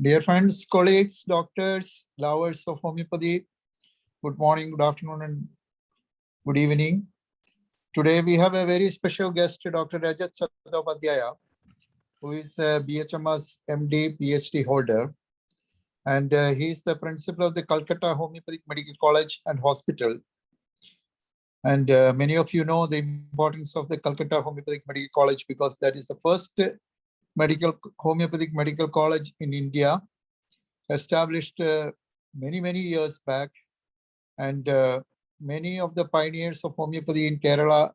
Dear friends, colleagues, doctors, lovers of homeopathy, good morning, good afternoon, and good evening. Today we have a very special guest, Dr. Rajat Chattopadhyay, who is a BHMS MD PhD holder. And he is the principal of the Calcutta Homeopathic Medical College and Hospital. And many of you know the importance of the Calcutta Homeopathic Medical College because that is the first homeopathic medical college in India, established many years back, and many of the pioneers of homeopathy in Kerala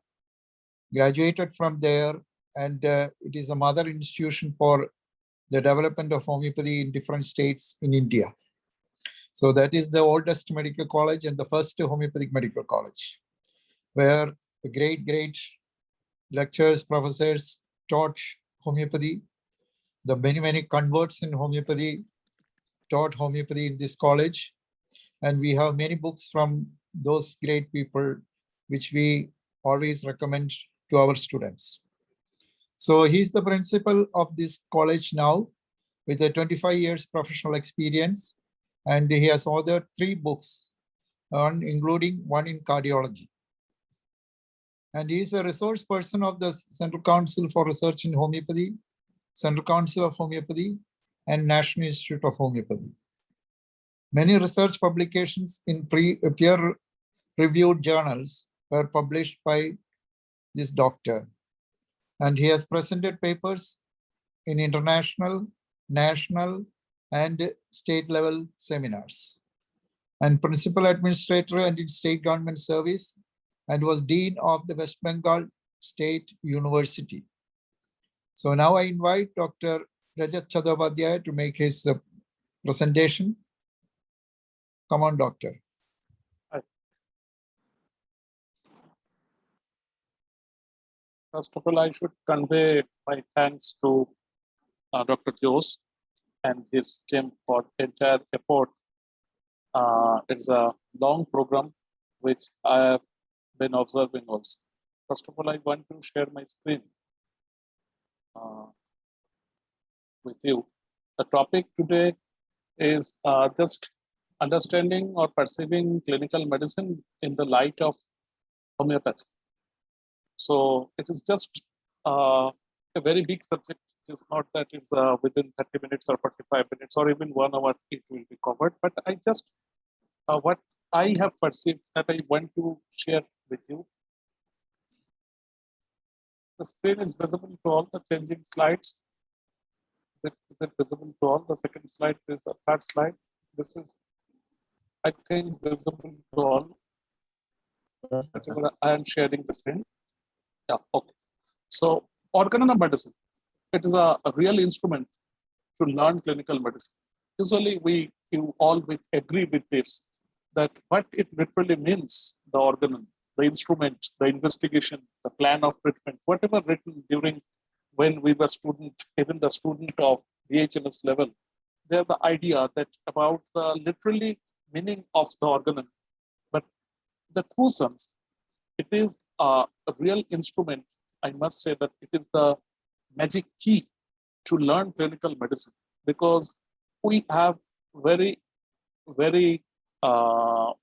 graduated from there, and it is a mother institution for the development of homeopathy in different states in India. So that is the oldest medical college and the first homeopathic medical college, where the great lecturers, professors taught homeopathy. The many converts in homeopathy taught homeopathy in this college. And we have many books from those great people, which we always recommend to our students. So he's the principal of this college now with a 25 years professional experience. And he has authored 3 books, including one in cardiology. And he is a resource person of the Central Council for Research in Homeopathy, Central Council of Homeopathy, and National Institute of Homeopathy. Many research publications in peer-reviewed journals were published by this doctor. And he has presented papers in international, national, and state-level seminars. And principal administrator and in state government service, and was dean of the West Bengal State University. So now I invite Dr. Rajat Chattopadhyay to make his presentation. Come on, doctor. First of all, I should convey my thanks to Dr. Jose and his team for entire effort. It's a long program which I have been observing also. First of all, I want to share my screen with you. The topic today is just understanding or perceiving clinical medicine in the light of homeopathy. So it is just a very big subject. It's not that it's within 30 minutes or 45 minutes or even 1 hour it will be covered. But I just, what I have perceived that I want to share with you. The screen is visible to all the changing slides. Is it visible to all? The second slide is the third slide. This is, I think, visible to all. I am sharing the screen. Yeah, okay. So, Organon medicine, it is a real instrument to learn clinical medicine. Usually, you all agree with this, that what it literally means, the organon, the instrument, the investigation, the plan of treatment, whatever written during when we were student, even the student of BHMS level, there's the idea that about the literally meaning of the organon. But the true sense, it is a real instrument. I must say that it is the magic key to learn clinical medicine, because we have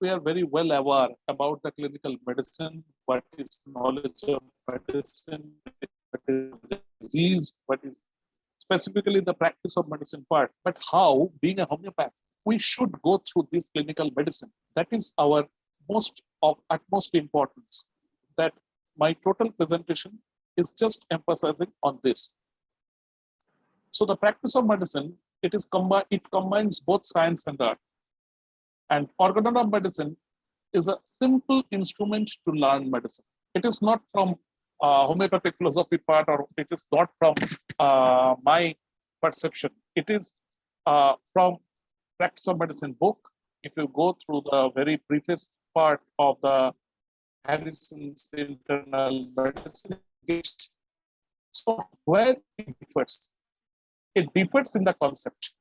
we are very well aware about the clinical medicine, what is knowledge of medicine, what is disease, what is specifically the practice of medicine part. But how, being a homeopath, we should go through this clinical medicine. That is our utmost importance. That my total presentation is just emphasizing on this. So the practice of medicine, it combines both science and art. And Organon of medicine is a simple instrument to learn medicine. It is not from homeopathic philosophy part, or it is not from my perception. It is from Practice of Medicine book. If you go through the very preface part of the Harrison's Internal Medicine, so where it differs? It differs in the concept.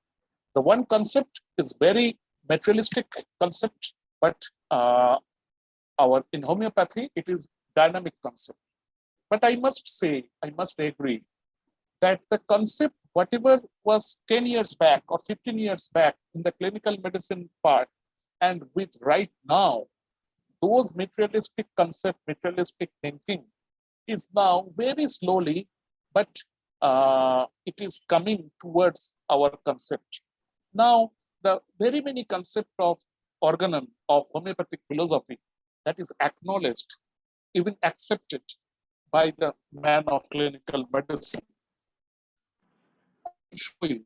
The one concept is very materialistic concept, but in homeopathy, it is dynamic concept. But I must say, I must agree that the concept whatever was 10 years back or 15 years back in the clinical medicine part, and with right now, those materialistic concept, materialistic thinking is now very slowly, but it is coming towards our concept. Now, the very many concept of Organon, of homeopathic philosophy, that is acknowledged, even accepted by the man of clinical medicine. I'll show you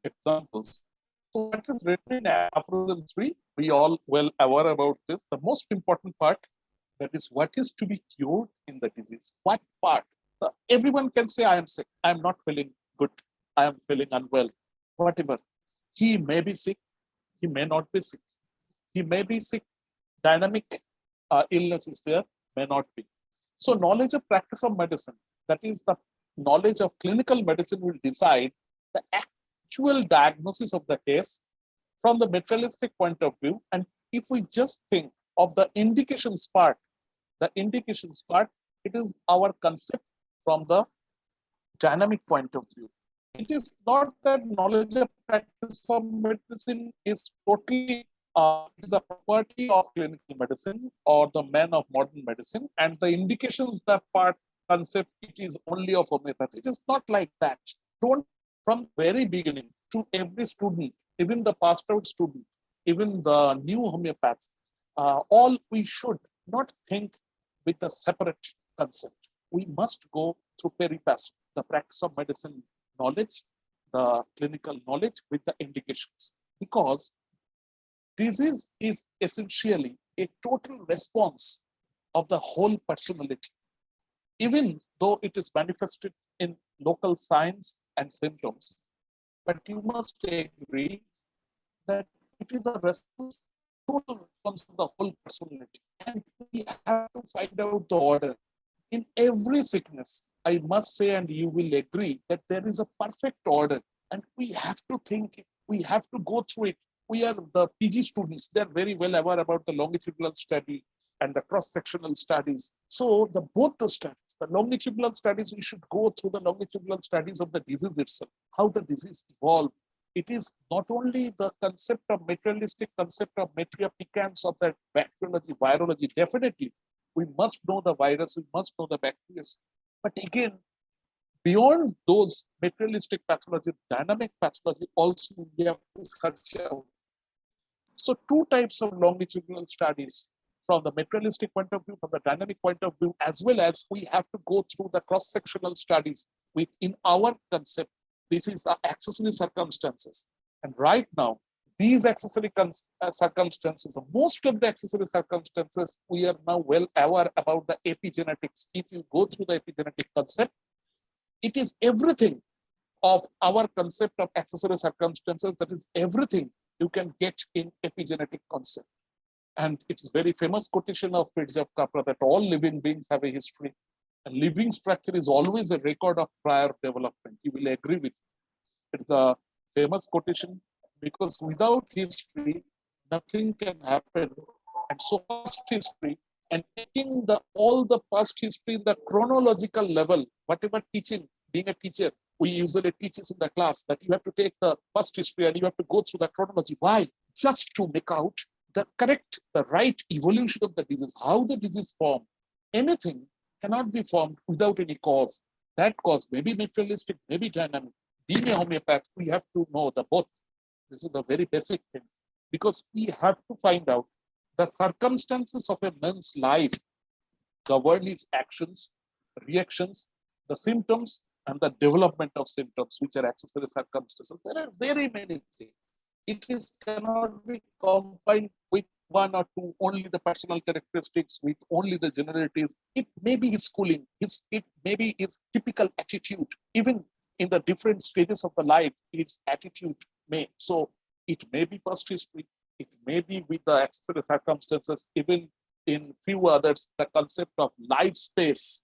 examples. So what is written in aphorism 3, we all well aware about this. The most important part, that is what is to be cured in the disease. What part? Everyone can say, I am sick, I am not feeling good, I am feeling unwell, whatever. He may be sick, he may not be sick. He may be sick, dynamic illness is there, may not be. So knowledge of practice of medicine, that is the knowledge of clinical medicine, will decide the actual diagnosis of the case from the materialistic point of view. And if we just think of the indications part, it is our concept from the dynamic point of view. It is not that knowledge of practice of medicine is totally is a property of clinical medicine or the man of modern medicine, and the indications, the part concept, it is only of homeopathy. It is not like that. Don't, from very beginning, to every student, even the passed out student, even the new homeopaths, all we should not think with a separate concept. We must go through peripass, the practice of medicine knowledge, the clinical knowledge with the indications, because disease is essentially a total response of the whole personality, even though it is manifested in local signs and symptoms. But you must agree that it is a response, total response of the whole personality. And we have to find out the order. In every sickness, I must say, and you will agree, that there is a perfect order. And we have to think it, we have to go through it. We are the PG students, they're very well aware about the longitudinal study and the cross-sectional studies. So both the studies, the longitudinal studies, we should go through the longitudinal studies of the disease itself, how the disease evolved. It is not only the concept of materialistic concept of materia peccans of that bacteriology, virology. Definitely, we must know the virus, we must know the bacteria. But again, beyond those materialistic pathology, dynamic pathology, also we have to search out. So two types of longitudinal studies, from the materialistic point of view, from the dynamic point of view, as well as we have to go through the cross-sectional studies with, in our concept, this is accessory circumstances. And right now, these accessory circumstances, most of the accessory circumstances, we are now well aware about the epigenetics. If you go through the epigenetic concept, it is everything of our concept of accessory circumstances, that is everything you can get in epigenetic concept. And it's very famous quotation of Fritz Capra that all living beings have a history. And living structure is always a record of prior development. You will agree with me. It's a famous quotation because without history, nothing can happen. And so past history, and taking all the past history in the chronological level, whatever teaching, being a teacher, we usually teach in the class that you have to take the past history and you have to go through the chronology. Why? Just to make out the correct, the right evolution of the disease, how the disease formed. Anything cannot be formed without any cause. That cause may be materialistic, may be dynamic. Being a homeopath, we have to know the both. This is a very basic thing, because we have to find out the circumstances of a man's life govern his actions, reactions, the symptoms, and the development of symptoms, which are accessory circumstances. There are very many things. It cannot be combined with one or two, only the personal characteristics, with only the generalities. It may be his schooling, it may be his typical attitude. Even in the different stages of the life, its attitude may. So it may be past history, it may be with the accessory circumstances, even in few others, the concept of life space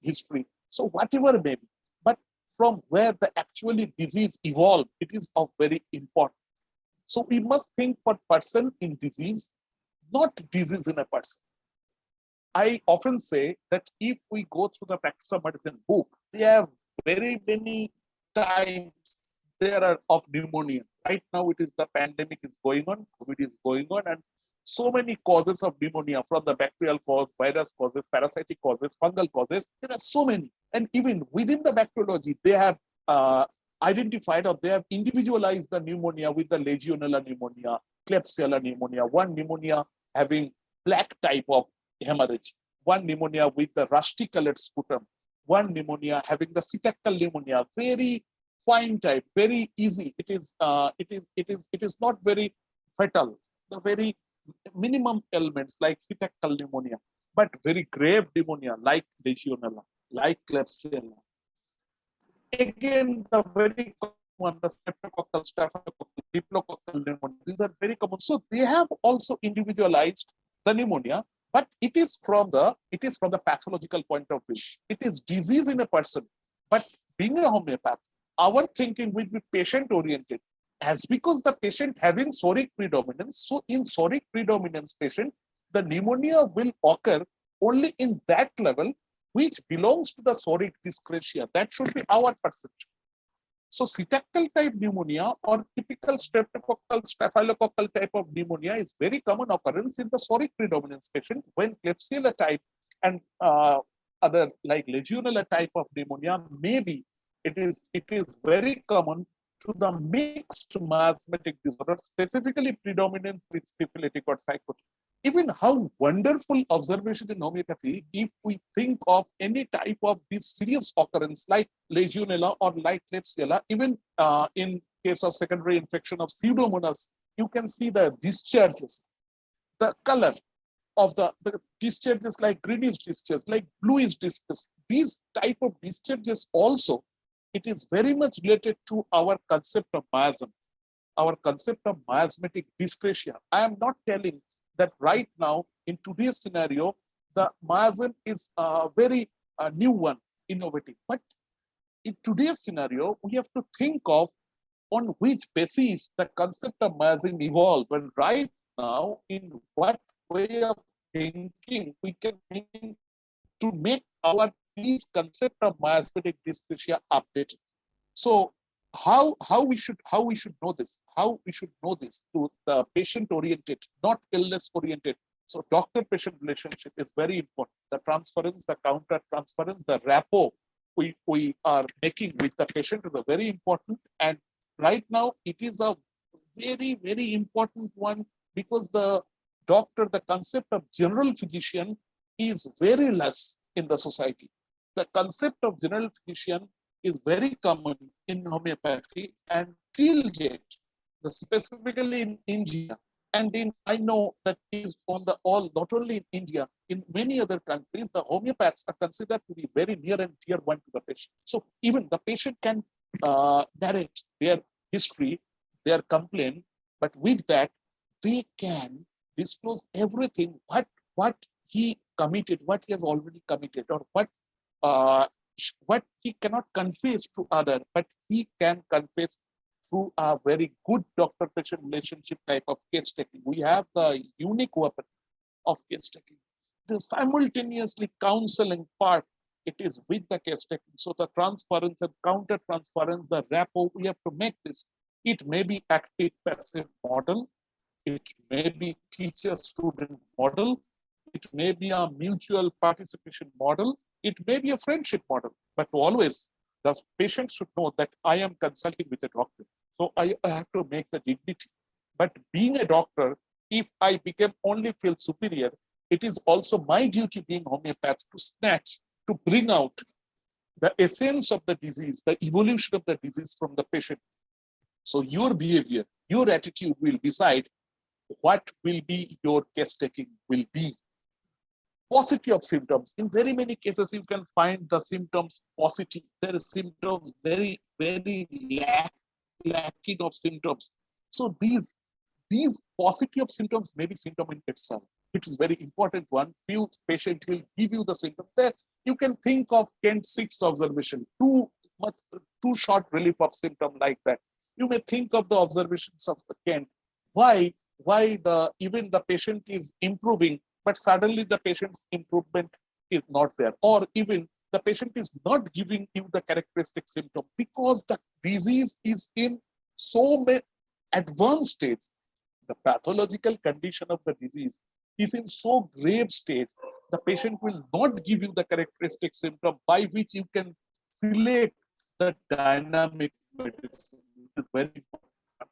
history. So whatever may be, but from where the actually disease evolved, it is of very important. So we must think for person in disease, not disease in a person. I often say that if we go through the practice of medicine book, they have very many types there are of pneumonia. Right now, it is the pandemic is going on, COVID is going on, and so many causes of pneumonia from the bacterial cause, virus causes, parasitic causes, fungal causes. There are so many. And even within the bacteriology, they have identified or they have individualized the pneumonia with the Legionella pneumonia, Klebsiella pneumonia, one pneumonia having black type of hemorrhage, one pneumonia with the rusty colored sputum, one pneumonia having the cetaceous pneumonia, very fine type, very easy. It is not very fatal. The very minimum ailments like cetaceous pneumonia, but very grave pneumonia like Legionella, like Klebsiella. Again, the very common, the streptococcal, staphylococcal, diplococcal pneumonia, these are very common. So they have also individualized the pneumonia, but it is from the pathological point of view. It is disease in a person. But being a homeopath, our thinking will be patient oriented. As because the patient having soric predominance, so in soric predominance patient, the pneumonia will occur only in that level which belongs to the soric dyscrasia. That should be our perception. So cetaceous type pneumonia or typical streptococcal, staphylococcal type of pneumonia is very common occurrence in the soric predominance patient, when Klebsiella type and other like Legionella type of pneumonia, maybe it is very common to the mixed miasmatic disorder, specifically predominant with syphilitic or psychotic. Even how wonderful observation in homeopathy, if we think of any type of this serious occurrence like Legionella or like Klebsiella, even in case of secondary infection of Pseudomonas, you can see the discharges, the color of the discharges like greenish discharge, like bluish discharge. These type of discharges also, it is very much related to our concept of miasm, our concept of miasmatic dyscrasia. I am not telling that right now in today's scenario, the miasm is a very new one, innovative. But in today's scenario, we have to think of on which basis the concept of miasm evolved. And right now, in what way of thinking we can think to make our these concept of miasmatic dyscrasia updated. So how we should know this? How we should know this to the patient oriented, not illness oriented. So doctor-patient relationship is very important. The transference, the counter transference, the rapport we are making with the patient is a very important. And right now it is a very, very important one, because the doctor, the concept of general physician is very less in the society. The concept of general physician is very common in homeopathy, and till yet, specifically in India, and in I know that is on the all, not only in India, in many other countries, the homeopaths are considered to be very near and dear one to the patient. So even the patient can narrate their history, their complaint, but with that, they can disclose everything, what he committed, what he has already committed, or what he cannot confess to other, but he can confess through a very good doctor-patient relationship type of case taking. We have the unique weapon of case taking. The simultaneously counseling part, it is with the case taking. So the transference and counter transference, the rapport, we have to make this. It may be active passive model. It may be teacher-student model. It may be a mutual participation model. It may be a friendship model, but always the patient should know that I am consulting with a doctor. So I have to make the dignity. But being a doctor, if I become only feel superior, it is also my duty being homeopath to snatch, to bring out the essence of the disease, the evolution of the disease from the patient. So your behavior, your attitude will decide what will be your case taking will be. Paucity of symptoms. In very many cases, you can find the symptoms paucity. There are symptoms very, very lacking of symptoms. So these paucity of symptoms may be symptom in itself, which is very important one. Few patients will give you the symptoms. There you can think of Kent's sixth observation, too short relief of symptom like that. You may think of the observations of the Kent. Why even the patient is improving, but suddenly the patient's improvement is not there. Or even the patient is not giving you the characteristic symptom because the disease is in so many advanced stage. The pathological condition of the disease is in so grave stage, the patient will not give you the characteristic symptom by which you can select the dynamic medicine. It is very important.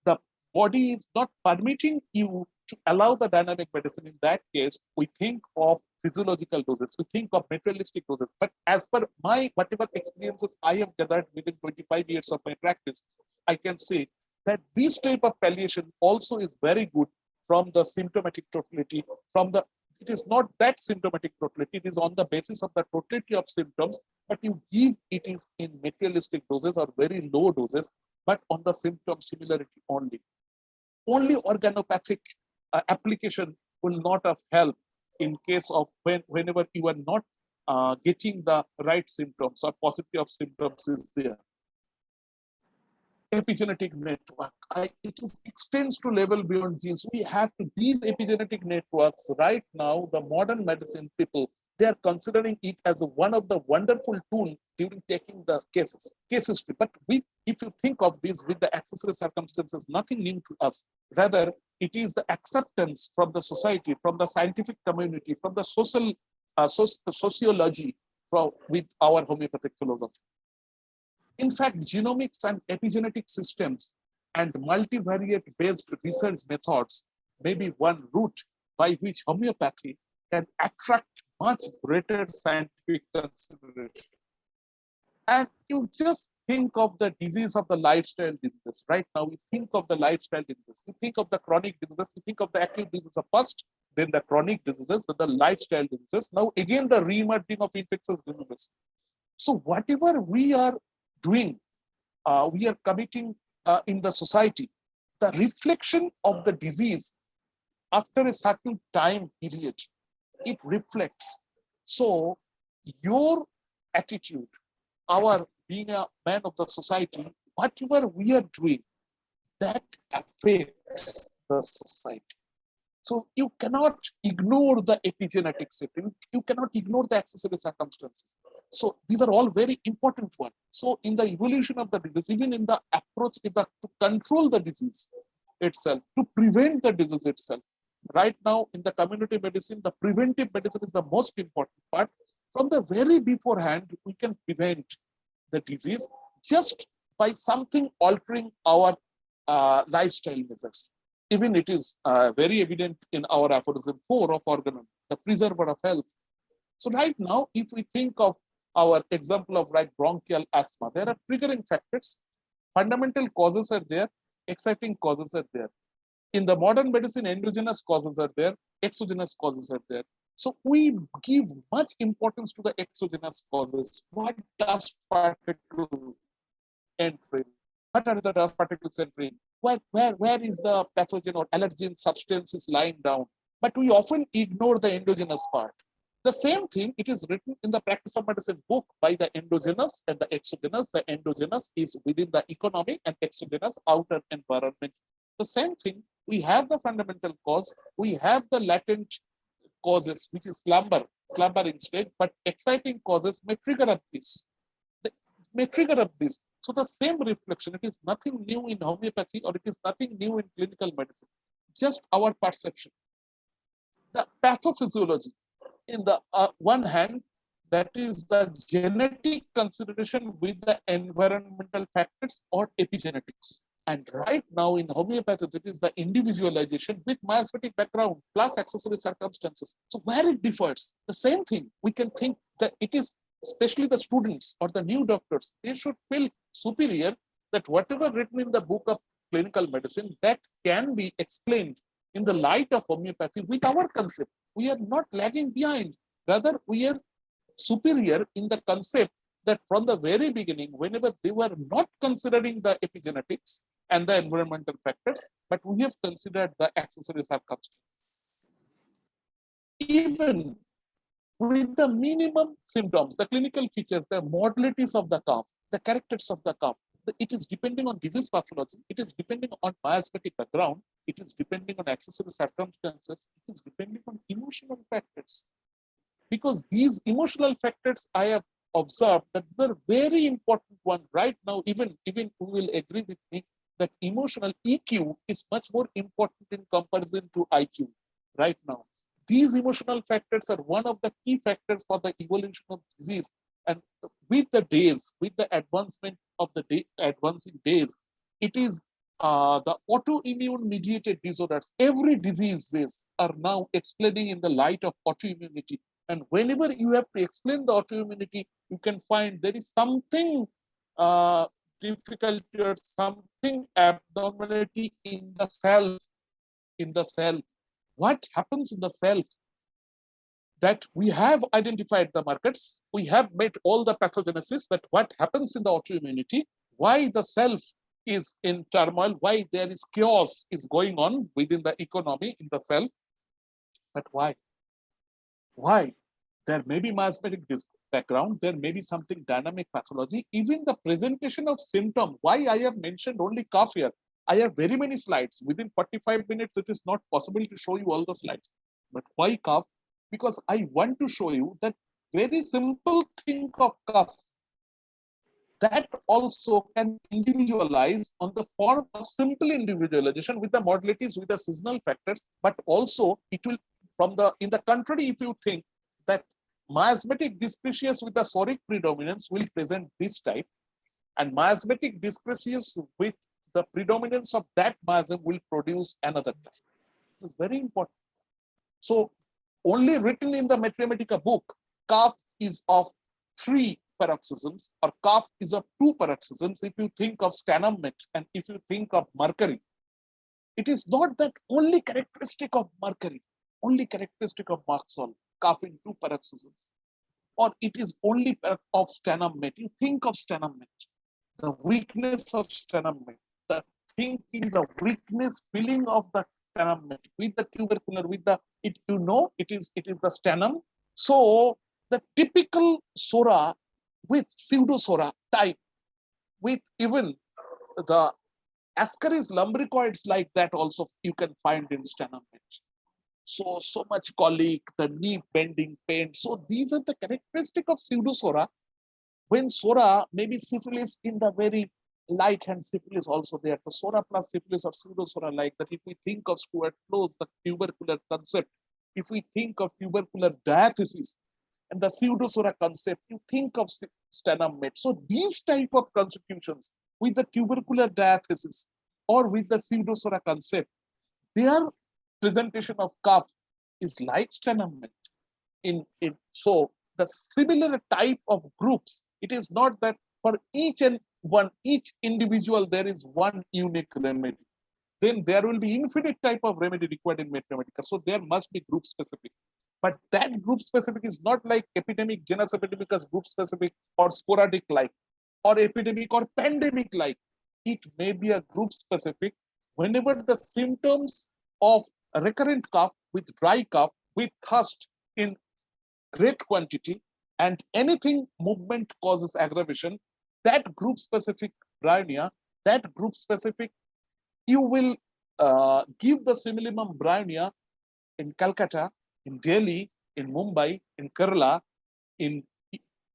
The body is not permitting you to allow the dynamic medicine. In that case, we think of physiological doses, we think of materialistic doses. But as per my whatever experiences I have gathered within 25 years of my practice, I can say that this type of palliation also is very good from the symptomatic totality, from the it is not that symptomatic totality, it is on the basis of the totality of symptoms, but you give it is in materialistic doses or very low doses, but on the symptom similarity only. Only organopathic application will not have help in case of whenever you are not getting the right symptoms or paucity of symptoms is there. Epigenetic network, it extends to level beyond genes. We have to, these epigenetic networks right now, the modern medicine people, they are considering it as one of the wonderful tools during taking the case history. But if you think of this with the accessory circumstances, nothing new to us. Rather, it is the acceptance from the society, from the scientific community, from the social sociology with our homeopathic philosophy. In fact, genomics and epigenetic systems and multivariate based research methods may be one route by which homeopathy can attract much greater scientific consideration. And you just think of the disease of the lifestyle diseases. Right now, we think of the lifestyle diseases. We think of the chronic diseases. We think of the acute diseases first, then the chronic diseases, then the lifestyle diseases. Now, again, the re-emerging of infectious diseases. So whatever we are doing, we are committing in the society, the reflection of the disease after a certain time period, it reflects. So your attitude, our being a man of the society, whatever we are doing, that affects the society. So you cannot ignore the epigenetic setting. You cannot ignore the accessory circumstances. So these are all very important ones. So in the evolution of the disease, even in the approach to control the disease itself, to prevent the disease itself, right now in the community medicine, the preventive medicine is the most important part. From the very beforehand, we can prevent the disease just by something altering our lifestyle measures. Even it is very evident in our aphorism 4 of Organon, the preserver of health. So right now, if we think of our example of right bronchial asthma, there are triggering factors, fundamental causes are there, exciting causes are there. In the modern medicine, endogenous causes are there, exogenous causes are there. So we give much importance to the exogenous causes. What dust particles entering? What are the dust particles entering? Where is the pathogen or allergen substances lying down? But we often ignore the endogenous part. The same thing, it is written in the Practice of Medicine book by the endogenous and the exogenous. The endogenous is within the economic and exogenous outer environment. The same thing, we have the fundamental cause, we have the latent causes, which is slumbering stage, but exciting causes may trigger up this. So the same reflection, it is nothing new in homeopathy or it is nothing new in clinical medicine, just our perception. The pathophysiology, in the one hand, that is the genetic consideration with the environmental factors or epigenetics. And right now in homeopathy, that is the individualization with miasmatic background plus accessory circumstances. So where it differs, the same thing, we can think that it is, especially the students or the new doctors, they should feel superior that whatever written in the book of clinical medicine, that can be explained in the light of homeopathy with our concept. We are not lagging behind. Rather, we are superior in the concept that from the very beginning, whenever they were not considering the epigenetics and the environmental factors, but we have considered the accessory circumstances. Even with the minimum symptoms, the clinical features, the modalities of the cough, the characters of the cough, it is depending on disease pathology, it is depending on miasmatic background, it is depending on accessory circumstances, it is depending on emotional factors. because these emotional factors I have observed that they're very important one right now. Even we will agree with me that emotional EQ is much more important in comparison to IQ right now. These emotional factors are one of the key factors for the evolution of disease. And with the days, with the advancement of the advancing days, it is the autoimmune mediated disorders. Every diseases are now explaining in the light of autoimmunity. And whenever you have to explain the autoimmunity, you can find there is something difficulty or something abnormality in the self. In the self, what happens in the self? That we have identified the markers, we have made all the pathogenesis that what happens in the autoimmunity, why the self is in turmoil, why there is chaos is going on within the economy in the self. But why? Why? There may be miasmatic background, there may be something dynamic pathology, even the presentation of symptom. Why I have mentioned only cough here? I have very many slides. Within 45 minutes, it is not possible to show you all the slides. But why cough? Because I want to show you that very simple thing of cough that also can individualize on the form of simple individualization with the modalities, with the seasonal factors, but also it will in the contrary, if you think that miasmatic dyscrasias with the soric predominance will present this type, and miasmatic dyscrasias with the predominance of that miasm will produce another type. This is very important. So only written in the Mathematica book, cough is of 3 paroxysms, or cough is of 2 paroxysms. If you think of stannum and if you think of mercury, it is not that only characteristic of mercury, only characteristic of Marxol, cough in 2 paroxysms, or it is only of stannum. You think of stannum, the weakness of stannum, the thinking, the weakness, feeling of the stannum with the tubercular, with the it is the stannum. So the typical sora with pseudosora type, with even the ascaris lumbricoids like that also you can find in stannum. So much colic, the knee bending pain. So these are the characteristic of pseudosora. When sora, maybe syphilis in the very light hand syphilis also there. The sora plus syphilis or pseudosora like that. If we think of Stuart Close, the tubercular concept, if we think of tubercular diathesis and the pseudosora concept, you think of stannum. So these type of constitutions with the tubercular diathesis or with the pseudosora concept, their presentation of cough is like stannum. So the similar type of groups, it is not that for each individual there is one unique remedy. Then there will be infinite type of remedy required in Mathematica. So there must be group specific. But that group specific is not like epidemic, genus epidemicus group specific or sporadic like, or epidemic or pandemic like. It may be a group specific whenever the symptoms of recurrent cough with dry cough, with thirst in great quantity, and anything movement causes aggravation, that group specific bryonia, that group specific, you will give the similimum bryonia in Calcutta, in Delhi, in Mumbai, in Kerala, in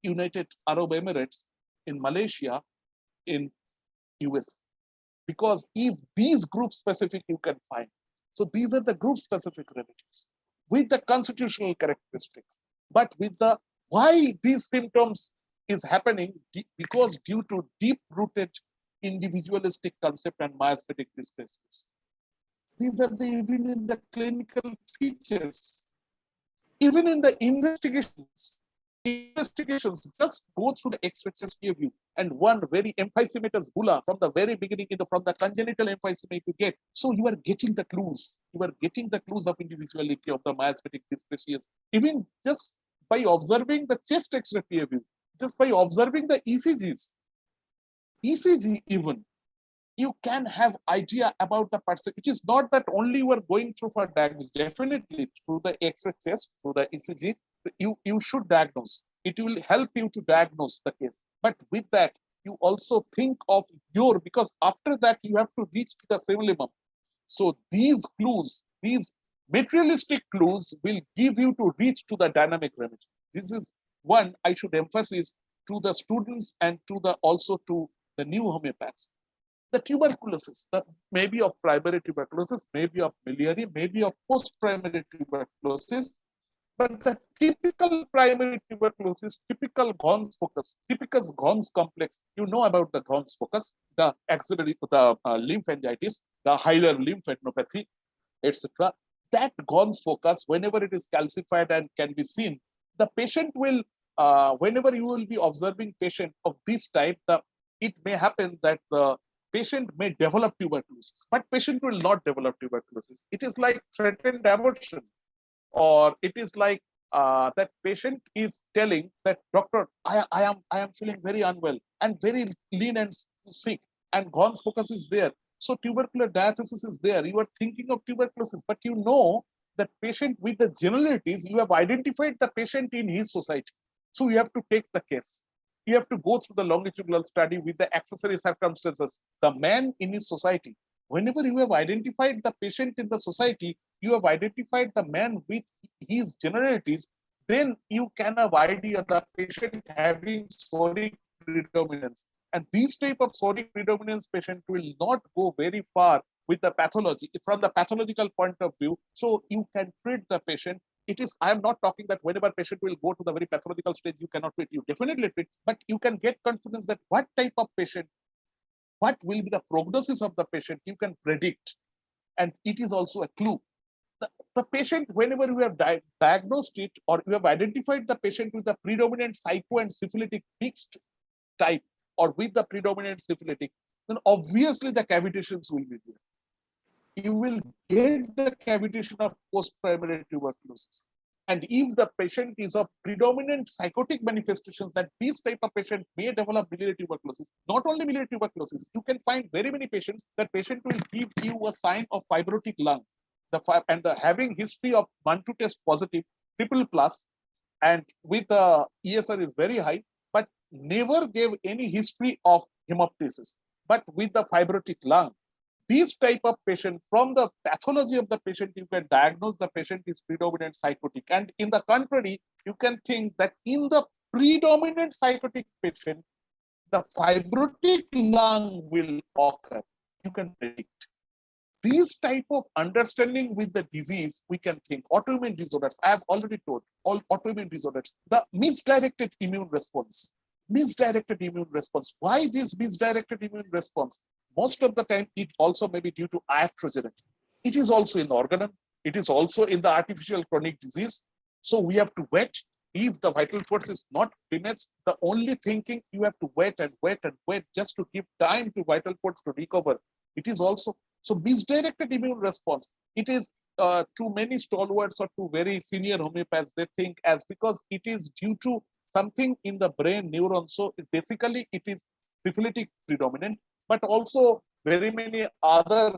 United Arab Emirates, in Malaysia, in US. Because if these group specific you can find. So these are the group specific remedies with the constitutional characteristics. But with the why these symptoms is happening, because due to deep-rooted individualistic concept and miasmatic dyscrasias. These are even in the clinical features. Even in the investigations, just go through the X-ray chest view and one very emphysematous bulla from the very beginning from the congenital emphysema you get. So you are getting the clues. You are getting the clues of individuality of the miasmatic dyscrasias. Even just by observing the chest X-ray view, just by observing the ECGs, even, you can have idea about the person. It is not that only you are going through for diagnosis. Definitely through the X-ray chest, through the ECG, you should diagnose. It will help you to diagnose the case. But with that, you also think of because after that you have to reach to the similimum. So these clues, these materialistic clues will give you to reach to the dynamic remedy. This is one I should emphasize to the students and to the also to the new homeopaths. The tuberculosis, that may be of primary tuberculosis, maybe of miliary, maybe of post-primary tuberculosis, but the typical primary tuberculosis, typical Gons focus, typical Gons complex, you know about the Gons focus, the axillary, the lymphangitis, the hilar lymphadenopathy, etc. That Gons focus, whenever it is calcified and can be seen, the patient will, whenever you will be observing patient of this type, it may happen that the patient may develop tuberculosis, but patient will not develop tuberculosis. It is like threatened abortion, or it is like that patient is telling that doctor, I am feeling very unwell and very lean and sick, and Gons focus is there. So tubercular diathesis is there. You are thinking of tuberculosis, but you know that patient with the generalities, you have identified the patient in his society. So you have to take the case. You have to go through the longitudinal study with the accessory circumstances. The man in his society. Whenever you have identified the patient in the society, you have identified the man with his generalities, then you can have idea the patient having soric predominance. And this type of soric predominance patient will not go very far with the pathology from the pathological point of view. So you can treat the patient. It is, I am not talking that whenever patient will go to the very pathological stage, you cannot treat, you definitely treat, but you can get confidence that what type of patient, what will be the prognosis of the patient, you can predict. And it is also a clue. The patient, whenever you have diagnosed it, or you have identified the patient with the predominant psycho and syphilitic mixed type, or with the predominant syphilitic, then obviously the cavitations will be there. You will get the cavitation of post-primary tuberculosis. And if the patient is of predominant psychotic manifestations, that this type of patient may develop biliary tuberculosis. Not only biliary tuberculosis, you can find very many patients that patient will give you a sign of fibrotic lung. Having history of 1-2 test positive, triple plus, and with the ESR is very high, but never gave any history of hemoptysis, but with the fibrotic lung. These type of patient, from the pathology of the patient, you can diagnose the patient is predominant psychotic. And in the contrary, you can think that in the predominant psychotic patient, the fibrotic lung will occur. You can predict. These type of understanding with the disease, we can think autoimmune disorders. I have already told all autoimmune disorders, the misdirected immune response. Misdirected immune response. Why this misdirected immune response? Most of the time, it also may be due to iatrogenity. It is also in organon. It is also in the artificial chronic disease. So we have to wait. If the vital force is not finished, the only thinking you have to wait and wait and wait just to give time to vital force to recover. It is also, so misdirected immune response. It is to many stalwarts or to very senior homeopaths, they think as because it is due to something in the brain neuron. So basically it is syphilitic predominant, but also very many other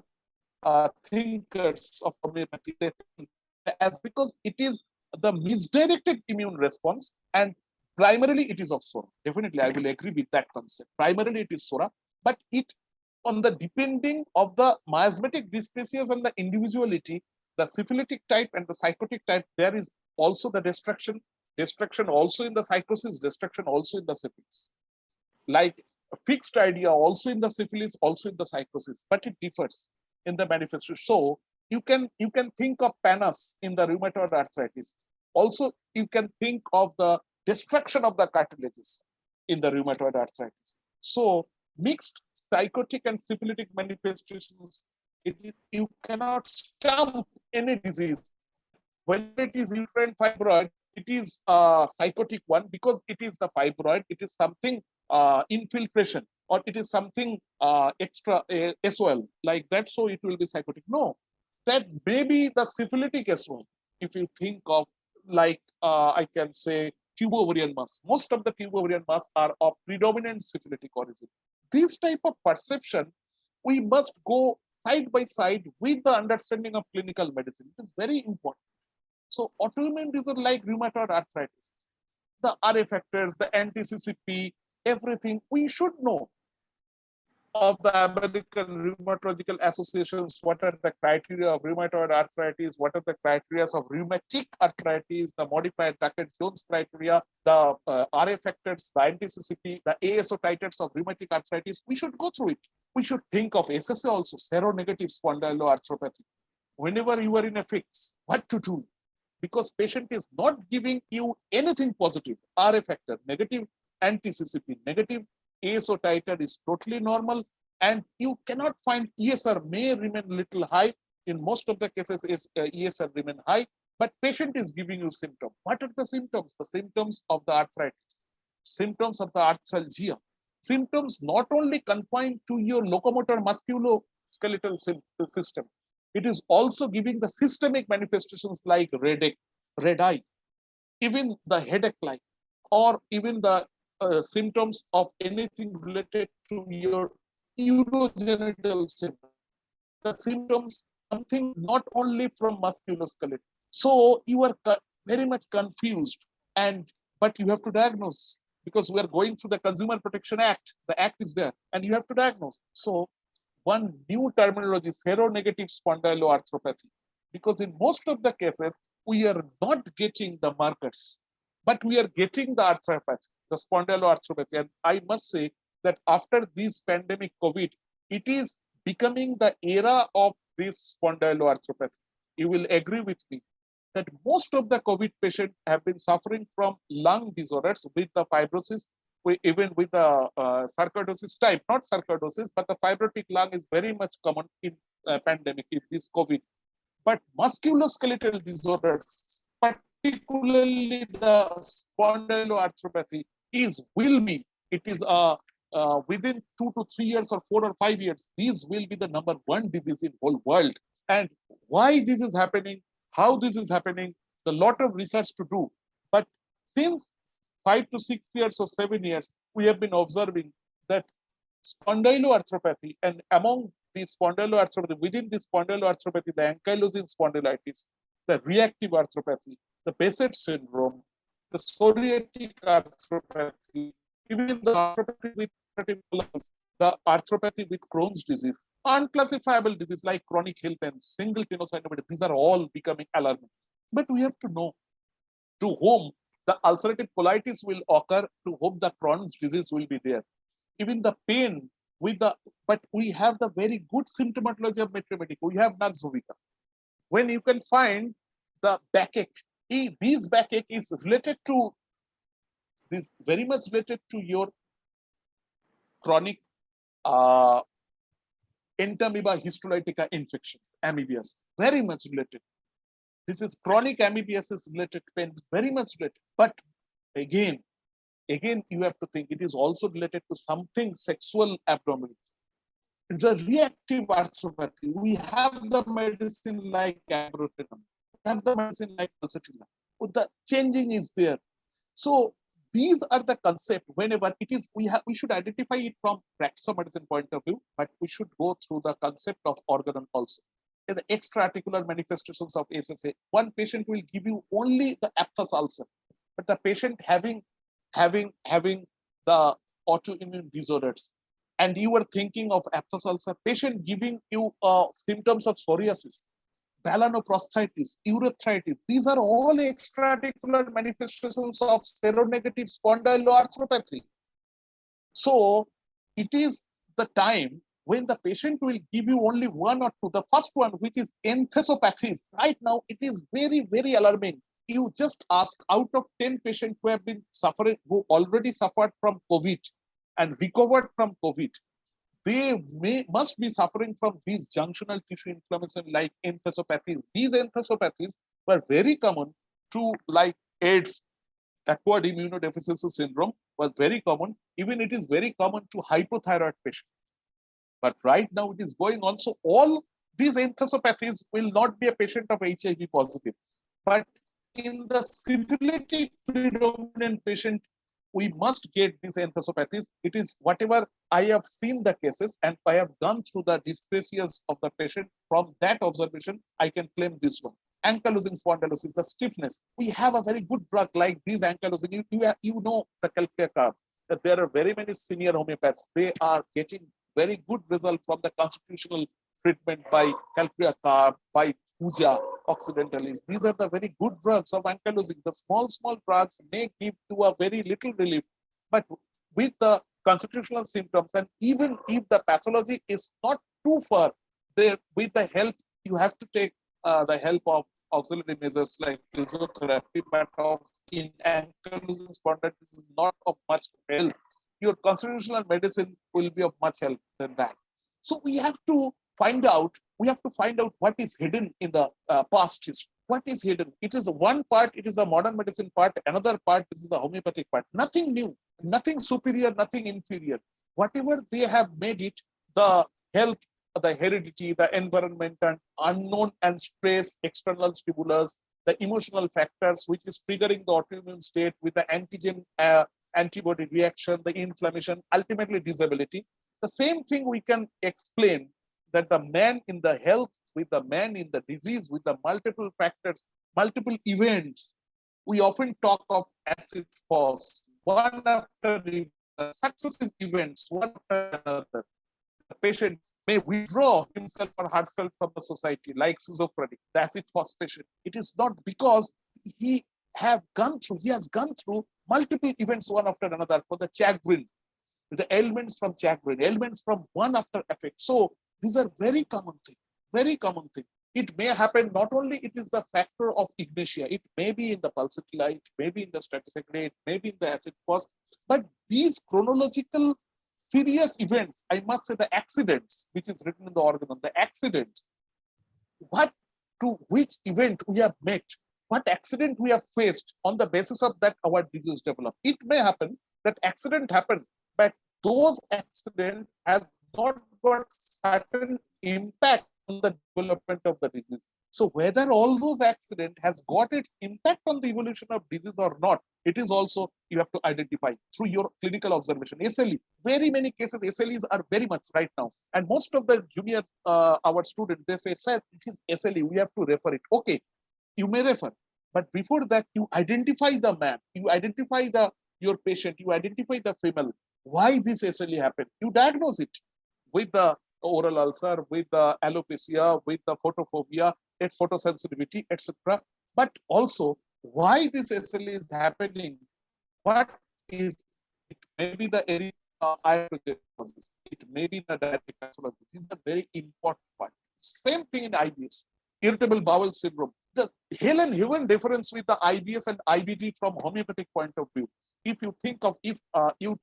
thinkers of homeopathy, they think as because it is the misdirected immune response, and primarily it is of Sora. Definitely, I will agree with that concept. Primarily it is Sora, but it on the depending of the miasmatic dysplasias and the individuality, the syphilitic type and the psychotic type, there is also the destruction also in the psychosis, destruction also in the syphilis. Like a fixed idea also in the syphilis, also in the psychosis, but it differs in the manifestation. So you can think of pannus in the rheumatoid arthritis. Also, you can think of the destruction of the cartilages in the rheumatoid arthritis. So mixed psychotic and syphilitic manifestations, you cannot stamp any disease. When it is uterine fibroid, it is a psychotic one because it is the fibroid, it is something infiltration, or it is something extra SOL like that, so it will be psychotic. No, that may be the syphilitic SOL. If you think of like I can say tube ovarian mass, most of the tube ovarian mass are of predominant syphilitic origin. This type of perception, we must go side by side with the understanding of clinical medicine. It is very important. So autoimmune disease like rheumatoid arthritis, the RA factors, the anti-CCP, everything we should know. of the American Rheumatological Associations, what are the criteria of rheumatoid arthritis, what are the criteria of rheumatic arthritis, the modified Duckett-Jones criteria, the RA factors, the anti-CCP, the ASO titers of rheumatic arthritis. We should go through it. We should think of SSA also, seronegative spondyloarthropathy. Whenever you are in a fix, what to do? Because patient is not giving you anything positive. RA factor, negative, anti-CCP, negative, ASO titer is totally normal, and you cannot find ESR may remain little high. In most of the cases, ESR remain high, but patient is giving you symptoms. What are the symptoms? The symptoms of the arthritis, symptoms of the arthralgia, symptoms not only confined to your locomotor musculoskeletal system, it is also giving the systemic manifestations like red eye, even the headache like, or even the symptoms of anything related to your urogenital system. The symptoms, something not only from musculoskeletal. So you are very much confused, but you have to diagnose, because we are going through the Consumer Protection Act. The act is there, and you have to diagnose. So one new terminology, seronegative spondyloarthropathy, because in most of the cases, we are not getting the markers, but we are getting the arthropathy, the spondyloarthropathy. And I must say that after this pandemic COVID, it is becoming the era of this spondyloarthropathy. You will agree with me that most of the COVID patients have been suffering from lung disorders with the fibrosis, even with the sarcoidosis type, not sarcoidosis, but the fibrotic lung is very much common in pandemic, in this COVID. But musculoskeletal disorders, particularly the spondyloarthropathy, it is within 2 to 3 years or 4 or 5 years, these will be the number one disease in whole world. And why this is happening, how this is happening, a lot of research to do. But since 5 to 6 years or 7 years, we have been observing that spondyloarthropathy, and among the spondyloarthropathy, within the spondyloarthropathy, the ankylosing spondylitis, the reactive arthropathy, the Behcet syndrome, the psoriatic arthropathy, even the arthropathy with the arthropathy with Crohn's disease, unclassifiable disease like chronic heel pain, single tenosynovitis, these are all becoming alarming. But we have to know to whom the ulcerative colitis will occur, to whom the Crohn's disease will be there. Even the pain with the, but we have the very good symptomatology of metriometic. We have Nux vomica. When you can find the backache, this backache is related to this, very much related to your chronic entamoeba histolytica infections, amoebiasis, very much related. This is chronic amoebiasis related pain, very much related. But again, you have to think it is also related to something sexual abnormality. The reactive arthropathy, we have the medicine like abrotenone, we have the medicine like calcium. The changing is there. So these are the concept. Whenever it is, we should identify it from practice of medicine point of view, but we should go through the concept of Organon also. In the extra-articular manifestations of SSA, one patient will give you only the aphthous ulcer, but the patient having the autoimmune disorders, and you were thinking of aphthous ulcer, patient giving you symptoms of psoriasis, melanoprosthitis, urethritis, these are all extra-articular manifestations of seronegative spondyloarthropathy. So it is the time when the patient will give you only one or two. The first one, which is enthesopathies, right now it is very, very alarming. You just ask, out of 10 patients who have been suffering, who already suffered from COVID and recovered from COVID, they must be suffering from these junctional tissue inflammation like enthesopathies. These enthesopathies were very common to like AIDS, acquired immunodeficiency syndrome was very common. Even it is very common to hypothyroid patients. But right now it is going on. So all these enthesopathies will not be a patient of HIV positive. But in the syphilitic predominant patient, we must get these enthesopathies. It is whatever I have seen the cases and I have gone through the dysplasias of the patient. From that observation, I can claim this one. Ankylosing spondylosis, the stiffness. We have a very good drug like these ankylosing. You know the calculator curve, that there are very many senior homeopaths. They are getting very good result from the constitutional treatment by calcrea carb, by puja, occidentalists. These are the very good drugs of ankylosing. The small drugs may give to a very little relief, but with the constitutional symptoms, and even if the pathology is not too far, there with the help, you have to take the help of auxiliary measures like physiotherapy, but in ankylosing spondylitis is not of much help. Your constitutional medicine will be of much help than that. So we have to find out what is hidden in the past history. What is hidden? It is one part, it is a modern medicine part, another part is the homeopathic part. Nothing new, nothing superior, nothing inferior. Whatever they have made it, the health, the heredity, the environment, and unknown and stress, external stimulus, the emotional factors, which is triggering the autoimmune state with the antigen antibody reaction, the inflammation, ultimately disability. The same thing we can explain that the man in the health with the man in the disease with the multiple factors, multiple events. We often talk of acid falls, one after successive events, one after another. The patient may withdraw himself or herself from the society, like schizophrenic, the acid falls patient. It is not because he has gone through multiple events one after another for the chagrin, the ailments from chagrin, ailments from one after effect. So these are very common thing. It may happen, not only it is the factor of ignitia, it may be in the pulsatilla, it may be in the stratusaccharides, it may be in the acid falls, but these chronological serious events, I must say the accidents, which is written in the Organon, the accidents, what to which event we have met, what accident we have faced, on the basis of that our disease develop. It may happen that accident happened, but those accidents has not got certain impact on the development of the disease. So whether all those accidents has got its impact on the evolution of disease or not, it is also you have to identify through your clinical observation. SLE, very many cases SLEs are very much right now, and most of the junior our students, they say, sir, this is SLE, we have to refer it. Okay, you may refer, but before that you identify the man, you identify your patient, you identify the female, why this SLE happened, you diagnose it with the oral ulcer, with the alopecia, with the photophobia, photosensitivity, etc. But also why this SLE is happening, what is it? May be the iatrogenosis, it may be the diabetic pathology. These are very important part. Same thing in IBS, irritable bowel syndrome. The hell and heaven difference with the IBS and IBD from homeopathic point of view. If you think of, if you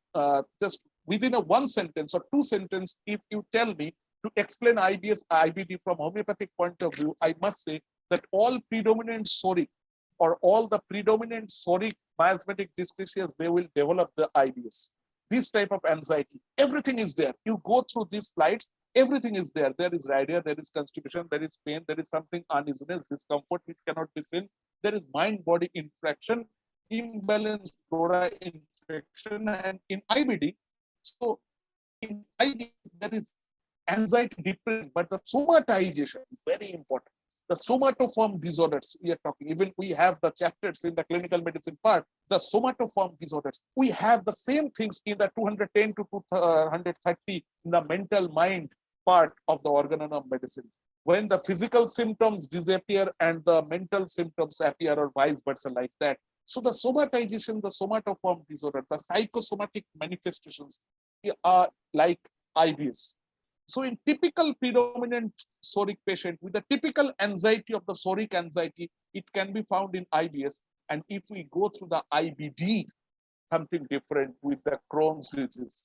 just within a one sentence or two sentences, if you tell me to explain IBS, IBD from homeopathic point of view, I must say that all predominant psoric or all the predominant psoric miasmatic dysplasias, they will develop the IBS. This type of anxiety, everything is there. You go through these slides, everything is there. There is diarrhea, there is constipation, there is pain, there is something uneasiness, discomfort which cannot be seen. There is mind-body interaction, imbalance, flora infection, and in IBD. So in IBD, there is anxiety, depression, but the somatization is very important. The somatoform disorders we are talking, even we have the chapters in the clinical medicine part, the somatoform disorders. We have the same things in the 210 to 230 in the mental mind part of the organon of medicine. When the physical symptoms disappear and the mental symptoms appear, or vice versa, like that. So the somatization, the somatoform disorder, the psychosomatic manifestations are like IBS. So in typical predominant psoric patient with the typical anxiety of the psoric anxiety, it can be found in IBS. And if we go through the IBD, something different with the Crohn's disease,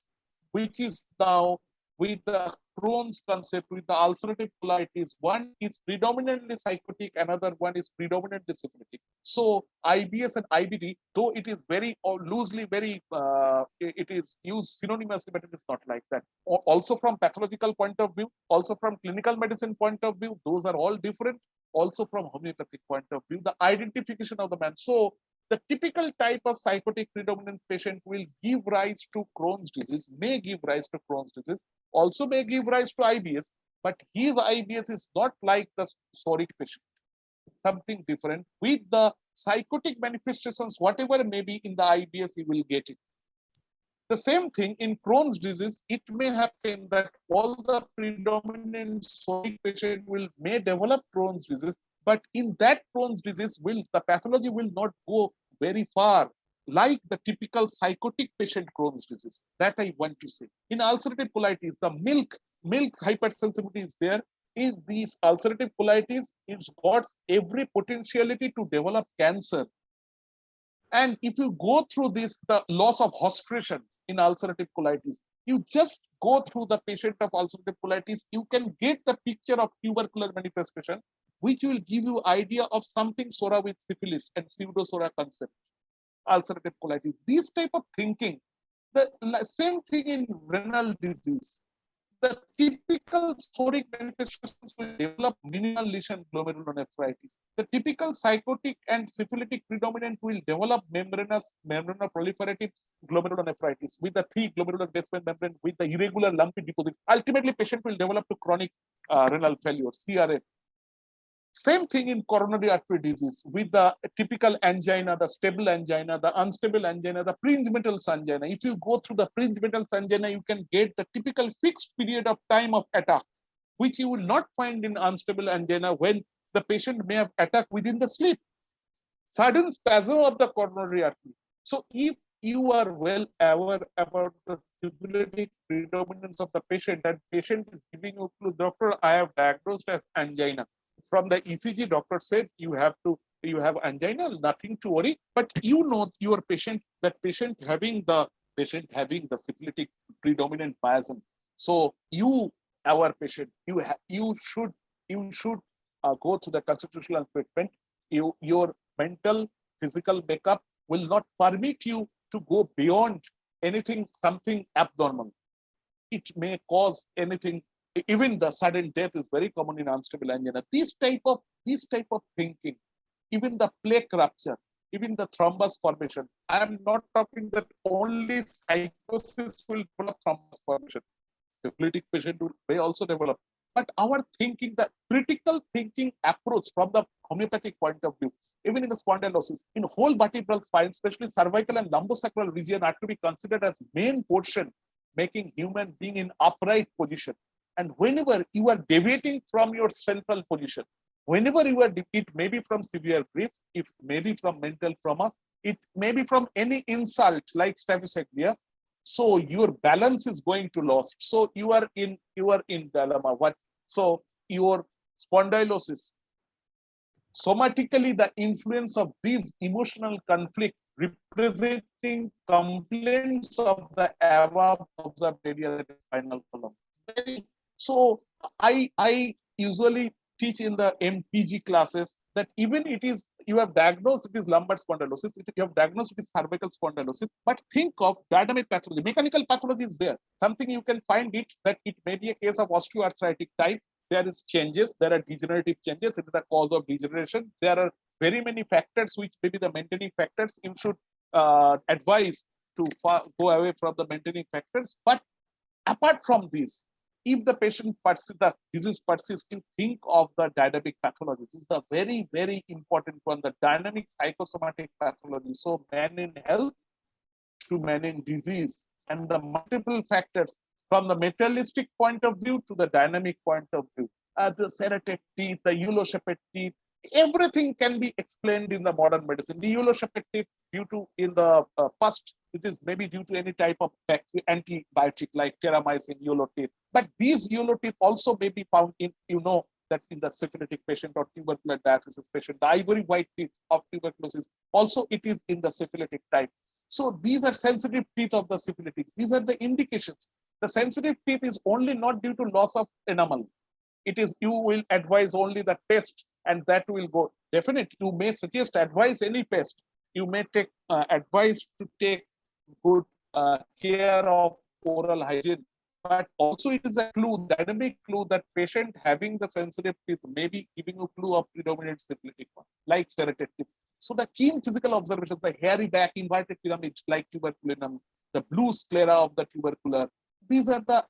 which is now with the Crohn's concept, with the ulcerative colitis, one is predominantly psychotic, another one is predominantly syphilitic. So IBS and IBD, though it is very loosely, it is used synonymously, but it is not like that. Also from pathological point of view, also from clinical medicine point of view, those are all different. Also from homeopathic point of view, the identification of the man. So the typical type of psychotic predominant patient will give rise to Crohn's disease, may give rise to Crohn's disease, also may give rise to IBS, but his IBS is not like the psoric patient. Something different. With the psychotic manifestations, whatever may be in the IBS, he will get it. The same thing in Crohn's disease, it may happen that all the predominant psoriatic patient may develop Crohn's disease, but in that Crohn's disease, the pathology will not go very far, like the typical psychotic patient Crohn's disease. That I want to say. In ulcerative colitis, the milk hypersensitivity is there. In these ulcerative colitis, it's got every potentiality to develop cancer. And if you go through this, the loss of hostration in ulcerative colitis, you just go through the patient of ulcerative colitis, you can get the picture of tubercular manifestation, which will give you idea of something sora with syphilis and pseudosora concept, ulcerative colitis. This type of thinking, the same thing in renal disease. The typical psoriatic manifestations will develop minimal lesion glomerulonephritis. The typical psychotic and syphilitic predominant will develop membranoproliferative glomerulonephritis with the thick glomerular basement membrane with the irregular lumpy deposit. Ultimately, patient will develop to chronic renal failure, CRF. Same thing in coronary artery disease with the typical angina, the stable angina, the unstable angina, the Prinzmetal's angina. If you go through the Prinzmetal's angina, you can get the typical fixed period of time of attack, which you will not find in unstable angina when the patient may have attack within the sleep. Sudden spasm of the coronary artery. So if you are well aware about the syphilitic predominance of the patient, that patient is giving you to doctor, I have diagnosed as angina. From the ECG, doctor said you have angina, nothing to worry. But you know your patient, that patient having the syphilitic predominant miasm. So our patient, you should go to the constitutional treatment. Your mental, physical makeup will not permit you to go beyond something abnormal. It may cause anything. Even the sudden death is very common in unstable angina. This type of thinking, even the plaque rupture, even the thrombus formation. I am not talking that only psychosis will develop thrombus formation. Syphilitic patient may also develop. But our thinking, the critical thinking approach from the homeopathic point of view, even in the spondylosis, in whole vertebral spine, especially cervical and lumbosacral region, are to be considered as main portion, making human being in upright position. And whenever you are deviating from your central position, whenever you are, it may be from severe grief, it may be from mental trauma, it may be from any insult like staphysagria. So your balance is going to lost. So you are in dilemma. So your spondylosis, somatically, the influence of these emotional conflict representing complaints of the above observed area of the spinal column. So I usually teach in the MPG classes that even you have diagnosed it is lumbar spondylosis, you have diagnosed it is cervical spondylosis, but think of dynamic pathology. Mechanical pathology is there. Something you can find it that it may be a case of osteoarthritic type. There is changes, there are degenerative changes, it is the cause of degeneration. There are very many factors which may be the maintaining factors. You should advise to go away from the maintaining factors. But apart from this, if the patient the disease persists, you think of the dynamic pathology. This is a very, very important one, the dynamic psychosomatic pathology. So man in health to man in disease, and the multiple factors from the materialistic point of view to the dynamic point of view. The serrated teeth, the euro-shaped teeth, everything can be explained in the modern medicine. The euro-shaped teeth due to in the past, it is maybe due to any type of antibiotic like terramycin, yellow teeth. But these yellow teeth also may be found in, that in the syphilitic patient or tubercular diathesis patient, the ivory white teeth of tuberculosis, also it is in the syphilitic type. So these are sensitive teeth of the syphilitics. These are the indications. The sensitive teeth is only not due to loss of enamel. It is, you will advise only the test and that will go. Definitely, you may advise any pest. You may take advice to take good care of oral hygiene. But also it is a clue, dynamic clue that patient having the sensitive teeth may be giving you clue of predominant syphilitic one, like serrated teeth. So the keen physical observations, the hairy back inverted pyramid like tuberculinum, the blue sclera of the tubercular, these are the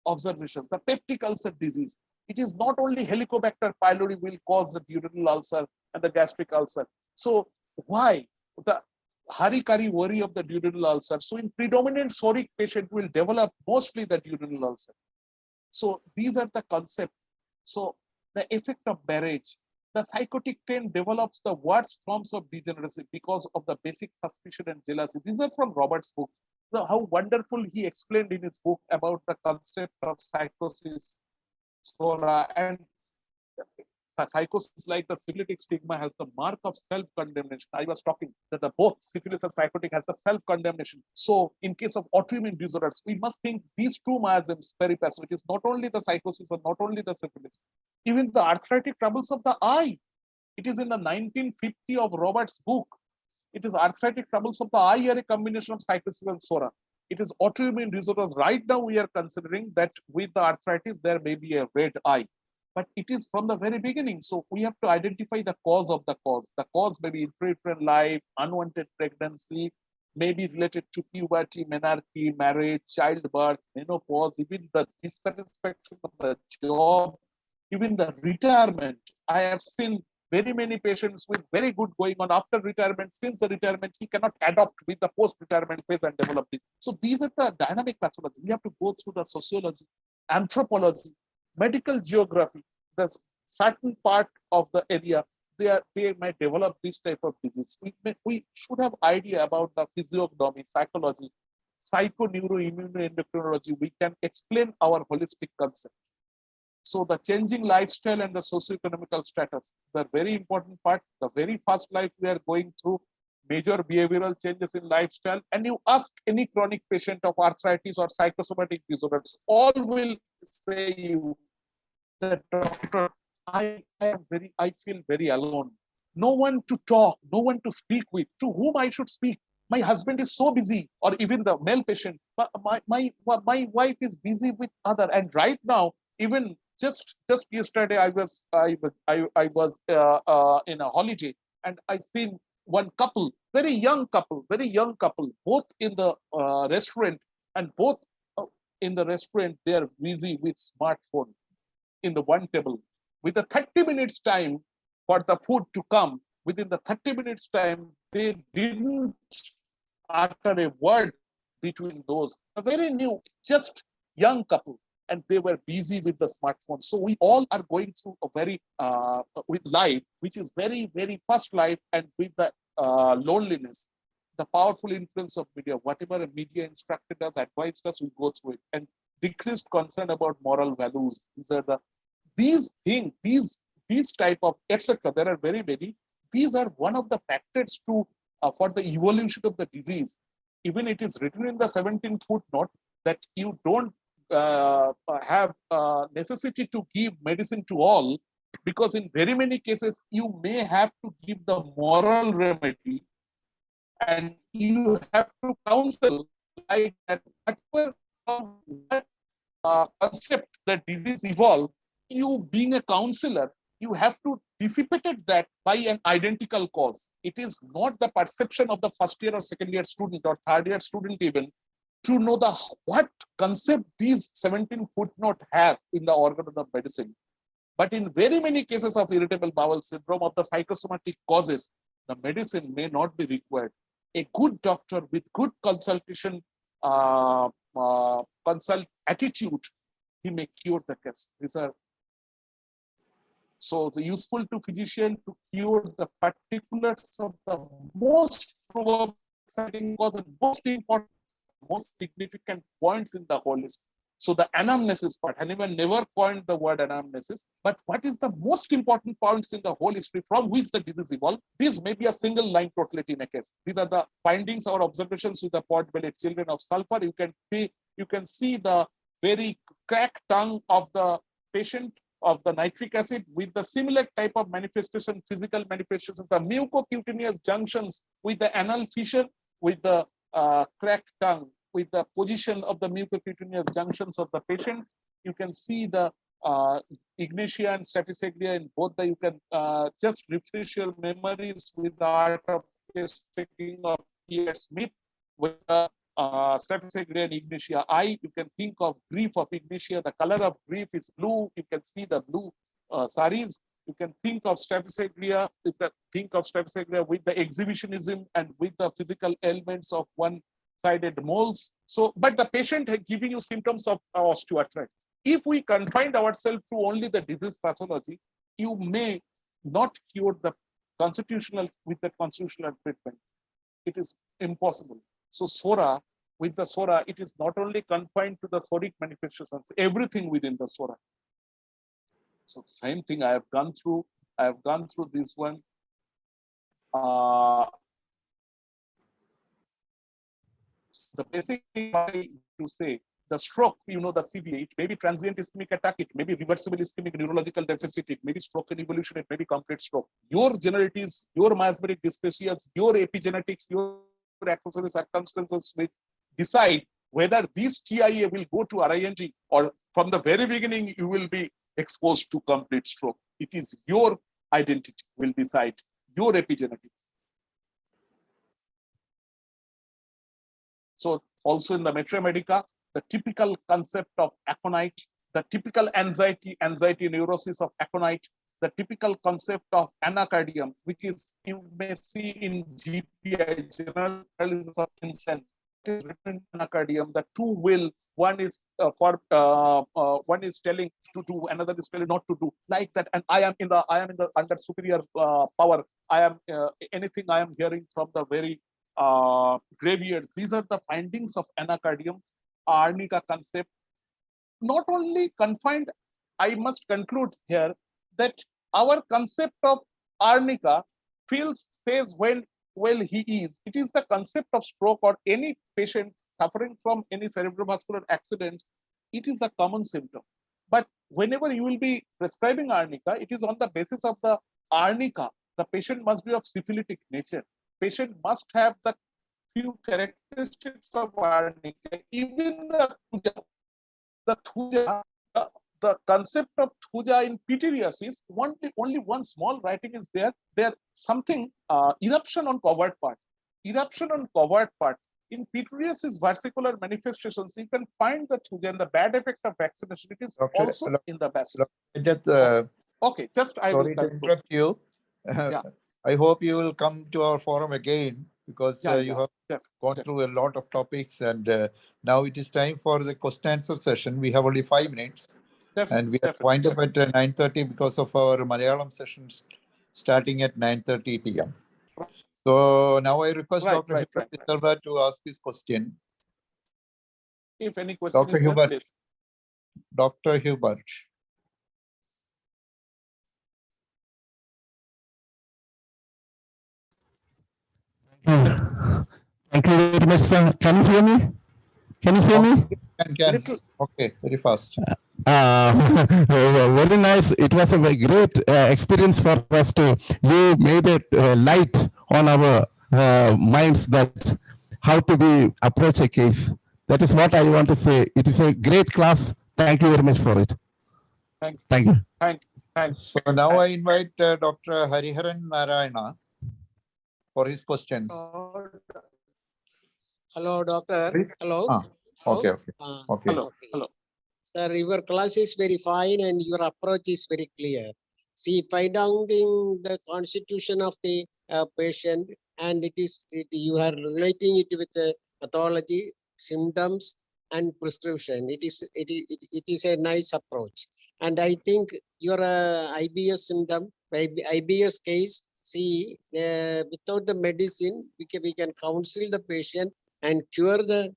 observations. The peptic ulcer disease, it is not only Helicobacter pylori will cause the duodenal ulcer and the gastric ulcer. So why? harikari worry of the duodenal ulcer. So in predominant psoric patient will develop mostly the duodenal ulcer. So these are the concepts. So the effect of marriage. The psychotic trend develops the worst forms of degeneracy because of the basic suspicion and jealousy. These are from Robert's book. So how wonderful he explained in his book about the concept of psychosis, sora, and psychosis like the syphilitic stigma has the mark of self-condemnation. I was talking that the both syphilis and psychotic has the self-condemnation. So in case of autoimmune disorders, we must think these two miasms peripass, which is not only the psychosis and not only the syphilis, even the arthritic troubles of the eye. It is in the 1950 of Robert's book. It is arthritic troubles of the eye are a combination of psychosis and sora. It is autoimmune disorders. Right now we are considering that with the arthritis, there may be a red eye. But it is from the very beginning. So we have to identify the cause of the cause. The cause may be intrauterine life, unwanted pregnancy, may be related to puberty, menarche, marriage, childbirth, menopause, even the dissatisfaction of the job, even the retirement. I have seen very many patients with very good going on after retirement. Since the retirement, he cannot adopt with the post-retirement phase and develop it. So these are the dynamic pathology. We have to go through the sociology, anthropology, medical geography, the certain part of the area they might develop this type of disease. We should have idea about the physiognomy, psychology, psychoneuroimmunoendocrinology. We can explain our holistic concept. So the changing lifestyle and the socioeconomical status, the very important part, the very first life we are going through, major behavioral changes in lifestyle, and you ask any chronic patient of arthritis or psychosomatic disorders, all will say you that doctor, I feel very alone. No one to talk, no one to speak with, to whom I should speak. My husband is so busy, or even the male patient, my wife is busy with other. And right now, even just yesterday, I was in a holiday, and I seen one couple, very young couple, both in the restaurant, and both in the restaurant they are busy with smartphone in the one table. With the 30 minutes time for the food to come, within the 30 minutes time, they didn't utter a word between those. A very new, just young couple, and they were busy with the smartphone. So we all are going through a very with life, which is very, very fast life, and with the loneliness, the powerful influence of media, whatever media instructed us, advised us, we go through it, and decreased concern about moral values. These are the these things, these type of etc. There are very many. These are one of the factors to for the evolution of the disease. Even it is written in the 17th footnote that you don't have necessity to give medicine to all, because in very many cases you may have to give the moral remedy, and you have to counsel like that. Whatever what concept that disease evolved, you being a counselor, you have to dissipate that by an identical cause. It is not the perception of the first year or second year student or third year student even to know the what concept these 17 footnote have in the organon of medicine. But in very many cases of irritable bowel syndrome of the psychosomatic causes, the medicine may not be required. A good doctor with good consultation consult attitude, he may cure the case. These are so the useful to physician to cure the particulars of the most probable exciting cause and most important, most significant points in the whole list. So the anamnesis part, Hahnemann never coined the word anamnesis, but what is the most important points in the whole history from which the disease evolved? This may be a single line totality in a case. These are the findings or observations with the pot-bellied children of sulfur. You can see the very cracked tongue of the patient of the nitric acid with the similar type of manifestation, physical manifestations, the mucocutaneous junctions with the anal fissure, with the cracked tongue, with the position of the mucocutaneous junctions of the patient. You can see the ignatia and staphysagria in both the, you can just refresh your memories with the art of taking of Pierre Smith with the staphysagria and ignatia eye. You can think of grief of ignatia. The color of grief is blue. You can see the blue saris. You can think of staphysagria, you can think of staphysagria with the exhibitionism and with the physical ailments of one-sided moles. So, but the patient is giving you symptoms of osteoarthritis. If we confine ourselves to only the disease pathology, you may not cure the constitutional with the constitutional treatment. It is impossible. So psora, with the psora, it is not only confined to the psoric manifestations, everything within the psora. So same thing I have gone through. I have gone through this one. The basic thing to say, the stroke, you know, the CVA, it may be transient ischemic attack, it may be reversible ischemic neurological deficit, it may be stroke and evolution, it may be complete stroke. Your genetics, your miasmatic dysplasias, your epigenetics, your accessory circumstances will decide whether this TIA will go to RING, or from the very beginning you will be exposed to complete stroke. It is your identity will decide your epigenetics. So also in the Metria Medica, the typical concept of aconite, the typical anxiety neurosis of aconite, the typical concept of anacardium, which is you may see in GPI, general paralysis of consent, is written in anacardium. The two will, one is one is telling to do, another is telling not to do, like that. And I am in the under superior power. I am anything I am hearing from the very graveyards. These are the findings of anacardium, arnica concept. Not only confined, I must conclude here that our concept of arnica says when well he is. It is the concept of stroke or any patient suffering from any cerebrovascular accident. It is a common symptom. But whenever you will be prescribing arnica, it is on the basis of the arnica. The patient must be of syphilitic nature. Patient must have the few characteristics of arnica. Even the thuja, the concept of thuja in pityriasis, only one small writing is there. There something eruption on covered part. Eruption on covered part. In pityriasis versicular manifestations, you can find the thuja and the bad effect of vaccination. It is also in the bacillus. Okay, just I will interrupt you. I hope you will come to our forum again, because you have gone through a lot of topics, and now it is time for the question answer session. We have only 5 minutes, and we have to wind up at 9:30 because of our Malayalam sessions starting at 9:30 p.m. So now I request Dr. Hubert Silva to ask his question. If any questions, Dr. Hubert. Dr. Hubert. Thank you very much, sir. Can you hear me? Can you hear me? Can. Okay, very fast. Very nice. It was a very great experience for us to. You made it light on our minds that how to be approach a case. That is what I want to say. It is a great class. Thank you very much for it. Thank you. So now I invite Dr. Hariharan Narayana for his questions. Hello, doctor. Please. Hello. Okay. Hello. Sir, your class is very fine and your approach is very clear. See, finding the constitution of the patient, and you are relating it with the pathology, symptoms, and prescription. It is a nice approach. And I think your IBS symptom, IBS case, see, without the medicine, we can counsel the patient and cure the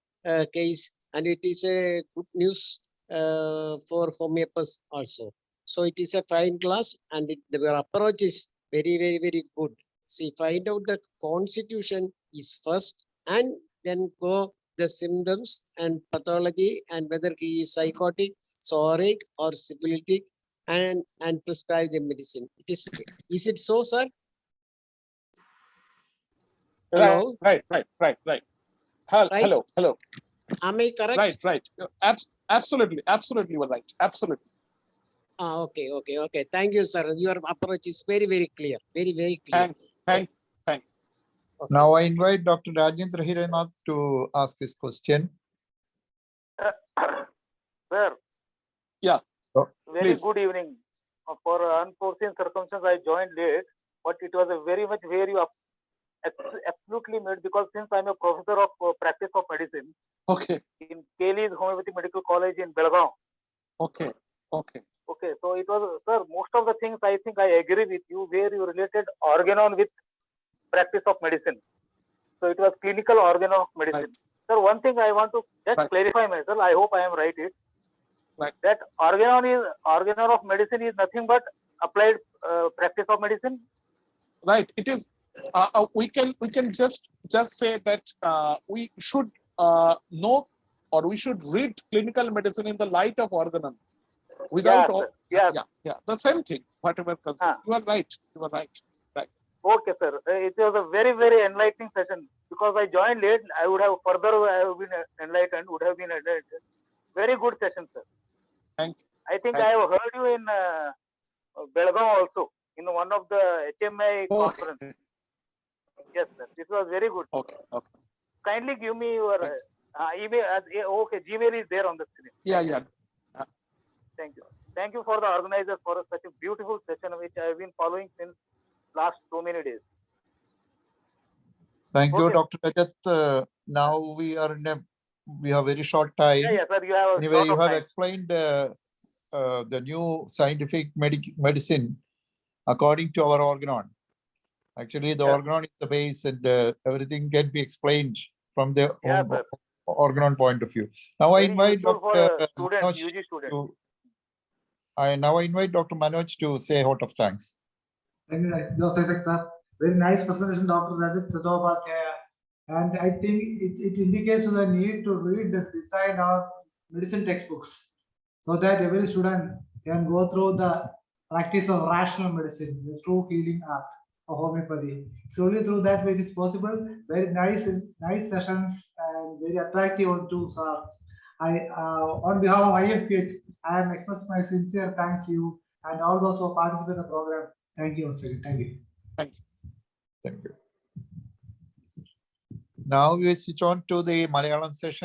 case, and it is a good news for homeopaths also. So it is a fine class, and your approach is very, very, very good. See, find out the constitution is first, and then go the symptoms and pathology, and whether he is psychotic, psoric, or syphilitic, and prescribe the medicine. Is it so, sir? Hello? Right. Hello. Am I correct? Right. Absolutely, you are right. Absolutely. Okay. Thank you, sir. Your approach is very, very clear. Very, very clear. Thank. Okay. Now I invite Dr. Rajendra Hiranath to ask his question. Sir. Yeah. Very please. good evening. for unforeseen circumstances, I joined late, but it was a very much where you absolutely made, because since I'm a professor of practice of medicine Okay. in Kelly's Homeopathy Medical College in Belgaum. Okay. Okay. Okay, so it was, sir, most of the things I think I agree with you, where you related Organon with practice of medicine. So it was clinical Organon of medicine. Right. Sir, one thing I want to just Right. clarify myself, I hope I am right, Right. that Organon of medicine is nothing but applied practice of medicine. Right. It is. We can just say that we should know, or we should read clinical medicine in the light of Organon. Without Yeah, sir. yeah, the same thing. Whatever concept. You are right. You are right. Right. Okay, sir. It was a very, very enlightening session, because I joined late. I would have further been enlightened. Would have been enlightened. Very good session, sir. Thank you. I think Thank I have heard you in Belgaum also, in one of the HMI conference. Yes, sir. This was very good. Okay. Okay. Kindly give me your email. Okay, Gmail is there on the screen. Yeah. Thank you. Thank you for the organizers for such a beautiful session, which I have been following since last so many days. Thank you, Okay. Dr. Rajat. Now we have very short time. Yeah, sir. You have a Anyway, short you of have time. explained the new scientific medicine according to our Organon. Actually, the Yeah. Organon is the base, and everything can be explained from the Yeah, sir. Organon point of view. Now I Very invite useful for Dr. students, Manoj UG students. I invite Dr. Manoj to say a vote of thanks. Thank you, Joseph, sir. Very nice presentation, Dr. Rajat Chattopadhyay. And I think it indicates the need to read the design of medicine textbooks, so that every student can go through the practice of rational medicine, the true healing art of homeopathy. It's only through that way it is possible. Very nice sessions and very attractive one too, sir. On behalf of IFPH, I am expressing my sincere thanks to you and all those who participate in the program. Thank you, sir. Thank you. Thank you. Thank you. Now we switch on to the Malayalam session.